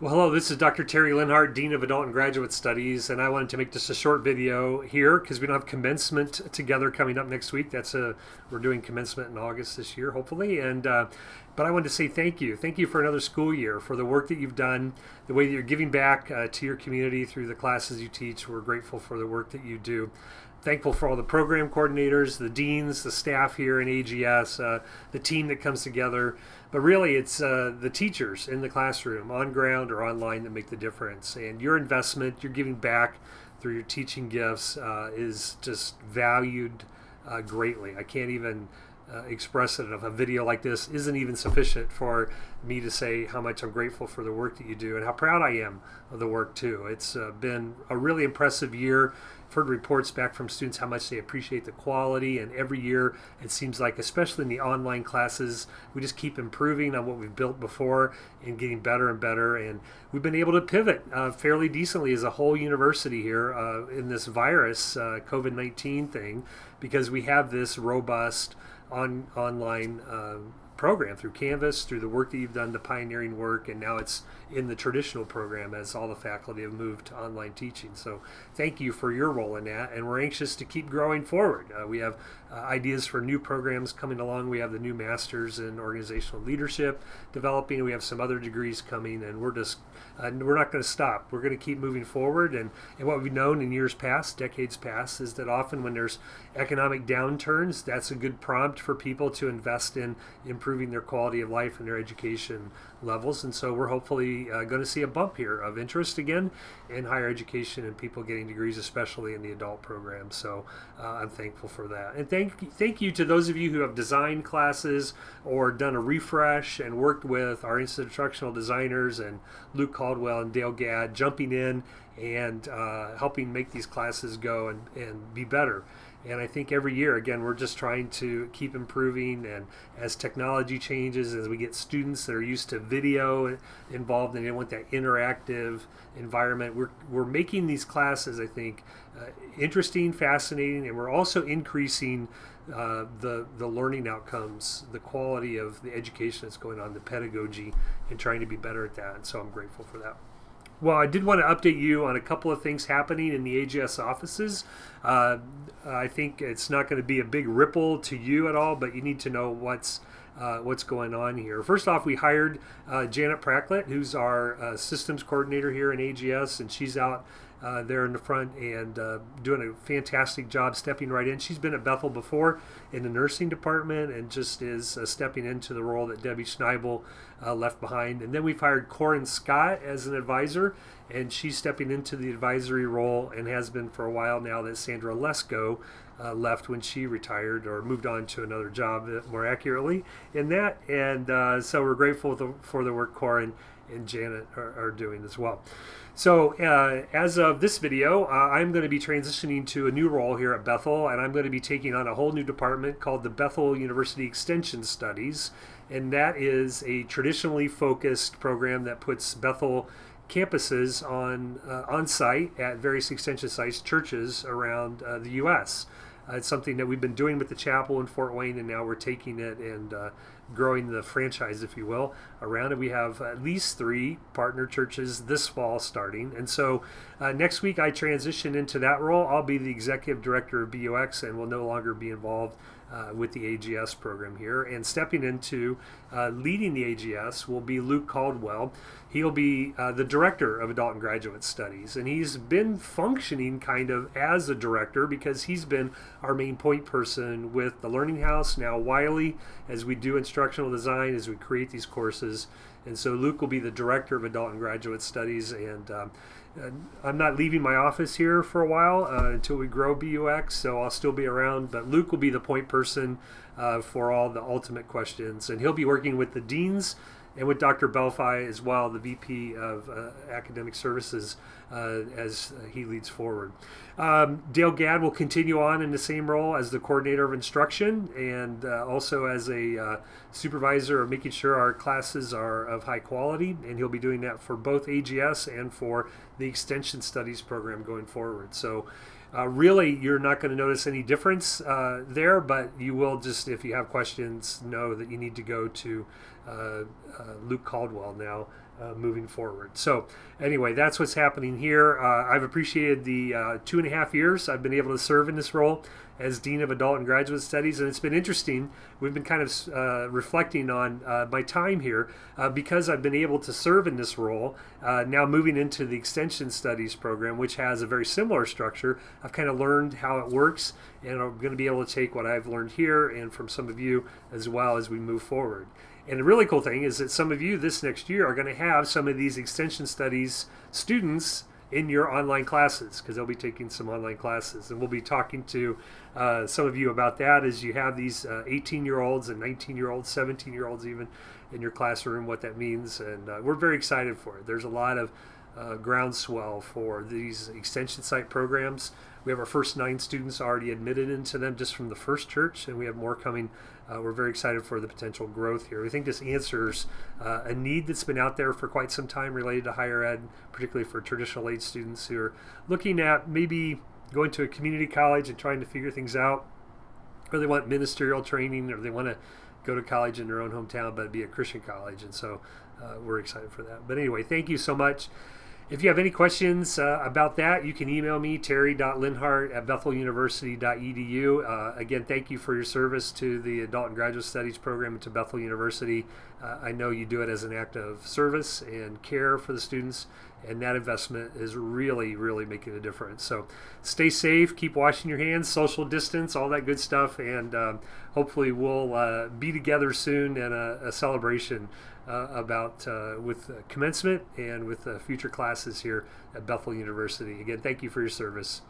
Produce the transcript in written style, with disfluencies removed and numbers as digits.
Well, hello, this is Dr. Terry Linhart, Dean of Adult and Graduate Studies, and I wanted to make just a short video here because we don't have commencement together coming up next week. We're doing commencement in August this year, hopefully, but I wanted to say thank you. Thank you for another school year, for the work that you've done, the way that you're giving back to your community through the classes you teach. We're grateful for the work that you do. Thankful for all the program coordinators, the deans, the staff here in AGS, the team that comes together. But really, it's the teachers in the classroom, on ground or online, that make the difference. And your investment, your giving back through your teaching gifts is just valued greatly. I can't even express it enough. A video like this isn't even sufficient for me to say how much I'm grateful for the work that you do and how proud I am of the work too. It's been a really impressive year. I've heard reports back from students how much they appreciate the quality, and every year it seems like, especially in the online classes, we just keep improving on what we've built before and getting better and better. And we've been able to pivot fairly decently as a whole university here in this virus, COVID-19 thing, because we have this robust online program through Canvas, through the work that you've done, the pioneering work, and now it's in the traditional program as all the faculty have moved to online teaching. So thank you for your role in that, and we're anxious to keep growing forward. We have ideas for new programs coming along. We have the new Masters in Organizational Leadership developing. We have some other degrees coming, and we're not going to stop. We're going to keep moving forward, and what we've known in years past, decades past, is that often when there's economic downturns, that's a good prompt for people to invest in improving their quality of life and their education levels. And so we're hopefully going to see a bump here of interest again in higher education and people getting degrees, especially in the adult program. So I'm thankful for that. And thank you to those of you who have designed classes or done a refresh and worked with our instructional designers and Luke Caldwell and Dale Gadd, jumping in and helping make these classes go and be better. And I think every year, again, we're just trying to keep improving. And as technology changes, as we get students that are used to video involved and they want that interactive environment, we're making these classes, I think, interesting, fascinating, and we're also increasing the learning outcomes, the quality of the education that's going on, the pedagogy, and trying to be better at that. And so I'm grateful for that. Well, I did want to update you on a couple of things happening in the AGS offices. I think it's not going to be a big ripple to you at all, but you need to know what's going on here. First off, we hired Janet Pracklet, who's our systems coordinator here in AGS, and she's out there in the front and doing a fantastic job stepping right in. She's been at Bethel before in the nursing department and just is stepping into the role that Debbie Schneibel left behind. And then we've hired Corin Scott as an advisor, and she's stepping into the advisory role and has been for a while now that Sandra Lesko left when she retired or moved on to another job, more accurately, in that. And so we're grateful for the work Corin and Janet are doing as well. So as of this video, I'm going to be transitioning to a new role here at Bethel, and I'm going to be taking on a whole new department called the Bethel University Extension Studies, and that is a traditionally focused program that puts Bethel campuses on site at various extension sites, churches around the U.S. It's something that we've been doing with the chapel in Fort Wayne, and now we're taking it and growing the franchise, if you will, around it. We have at least 3 partner churches this fall starting. And so next week I transition into that role. I'll be the executive director of BUX and will no longer be involved with the AGS program here. And stepping into leading the AGS will be Luke Caldwell. He'll be the director of Adult and Graduate Studies, and he's been functioning kind of as a director because he's been our main point person with the Learning House, now Wiley, as we do instructional design, as we create these courses. And so Luke will be the director of Adult and Graduate Studies, and I'm not leaving my office here for a while until we grow BUX, so I'll still be around, but Luke will be the point person for all the ultimate questions, and he'll be working with the deans and with Dr. Belfi as well, the VP of Academic Services, as he leads forward. Dale Gadd will continue on in the same role as the coordinator of instruction and also as a supervisor of making sure our classes are of high quality, and he'll be doing that for both AGS and for the Extension Studies program going forward. So really, you're not going to notice any difference there, but you will just, if you have questions, know that you need to go to Luke Caldwell now moving forward. So anyway, that's what's happening here. I've appreciated the 2.5 years I've been able to serve in this role as Dean of Adult and Graduate Studies, and it's been interesting. We've been kind of reflecting on my time here because I've been able to serve in this role. Now moving into the Extension Studies program, which has a very similar structure, I've kind of learned how it works, and I'm going to be able to take what I've learned here and from some of you as well as we move forward. And the really cool thing is that some of you this next year are going to have some of these Extension Studies students in your online classes, because they'll be taking some online classes. And we'll be talking to some of you about that as you have these 18-year-olds and 19-year-olds, 17-year-olds even in your classroom, what that means. And we're very excited for it. There's a lot of groundswell for these extension site programs. We have our first 9 students already admitted into them just from the first church, and we have more coming. We're very excited for the potential growth here. We think this answers a need that's been out there for quite some time related to higher ed, particularly for traditional age students who are looking at maybe going to a community college and trying to figure things out, or they want ministerial training, or they want to go to college in their own hometown but be a Christian college. And so we're excited for that. But anyway, thank you so much. If you have any questions about that, you can email me, terry.linhart@betheluniversity.edu. Again, thank you for your service to the Adult and Graduate Studies program and to Bethel University. I know you do it as an act of service and care for the students, and that investment is really, really making a difference. So stay safe, keep washing your hands, social distance, all that good stuff, and hopefully we'll be together soon in a celebration with commencement and with future classes here at Bethel University. Again, thank you for your service.